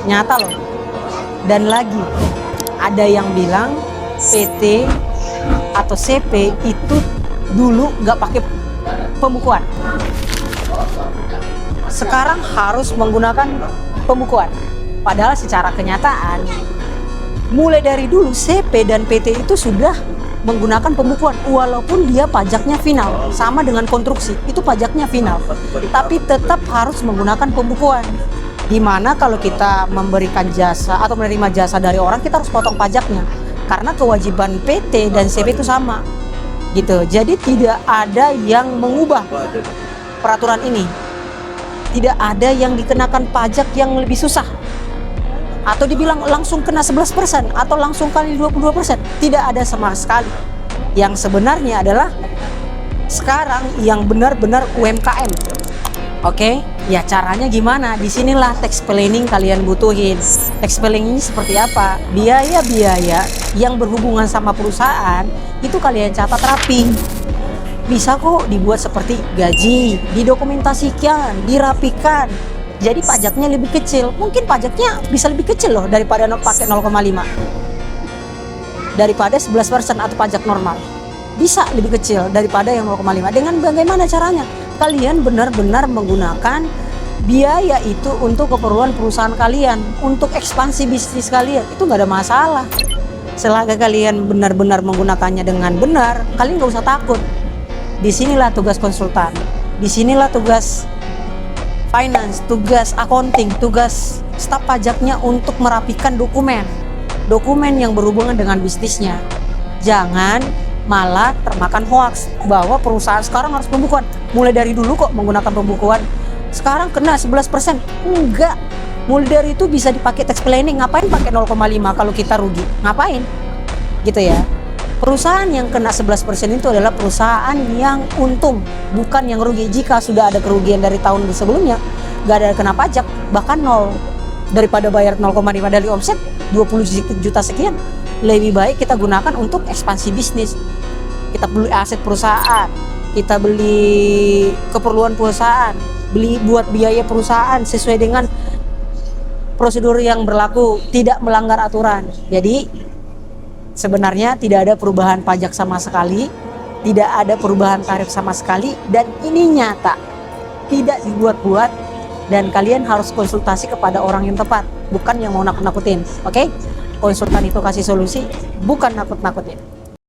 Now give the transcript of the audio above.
Nyata loh. Dan lagi, ada yang bilang PT atau CP itu dulu nggak pakai pembukuan. Sekarang harus menggunakan pembukuan. Padahal secara kenyataan, mulai dari dulu CP dan PT itu sudah menggunakan pembukuan. Walaupun dia pajaknya final, sama dengan konstruksi, itu pajaknya final. Tapi tetap harus menggunakan pembukuan. Dimana kalau kita memberikan jasa atau menerima jasa dari orang, kita harus potong pajaknya. Karena kewajiban PT dan CP itu sama. Gitu. Jadi tidak ada yang mengubah peraturan ini. Tidak ada yang dikenakan pajak yang lebih susah. Atau dibilang langsung kena 11% atau langsung kali 22%. Tidak ada sama sekali. Yang sebenarnya adalah sekarang yang benar-benar UMKM. Oke, ya caranya gimana? Disinilah tax planning kalian butuhin. Tax planning ini seperti apa? Biaya-biaya yang berhubungan sama perusahaan itu kalian catat rapi. Bisa kok dibuat seperti gaji, didokumentasikan, dirapikan. Jadi pajaknya lebih kecil. Mungkin pajaknya bisa lebih kecil loh daripada pakai 0,5. Daripada 11% atau pajak normal. Bisa lebih kecil daripada yang 0,5. Dengan bagaimana caranya? Kalian benar-benar menggunakan biaya itu untuk keperluan perusahaan kalian, untuk ekspansi bisnis kalian. Itu nggak ada masalah. Selagi kalian benar-benar menggunakannya dengan benar, kalian nggak usah takut. Disinilah tugas konsultan. Disinilah tugas finance, tugas accounting, tugas staf pajaknya untuk merapikan dokumen yang berhubungan dengan bisnisnya. Jangan malah termakan hoaks bahwa perusahaan sekarang harus pembukuan. Mulai dari dulu kok menggunakan pembukuan. Sekarang kena 11%. Enggak. Mulai dari itu bisa dipakai tax planning. Ngapain pakai 0,5 kalau kita rugi? Ngapain? Gitu ya. Perusahaan yang kena 11% itu adalah perusahaan yang untung, bukan yang rugi. Jika sudah ada kerugian dari tahun sebelumnya, nggak ada kena pajak, bahkan nol. Daripada bayar 0,5 dari omset, 20 juta sekian, lebih baik kita gunakan untuk ekspansi bisnis. Kita beli aset perusahaan, kita beli keperluan perusahaan, beli buat biaya perusahaan sesuai dengan prosedur yang berlaku, tidak melanggar aturan. Jadi sebenarnya tidak ada perubahan pajak sama sekali, tidak ada perubahan tarif sama sekali, dan ini nyata, tidak dibuat-buat, dan kalian harus konsultasi kepada orang yang tepat, bukan yang mau nakut-nakutin. Oke? Konsultan itu kasih solusi, bukan nakut-nakutin.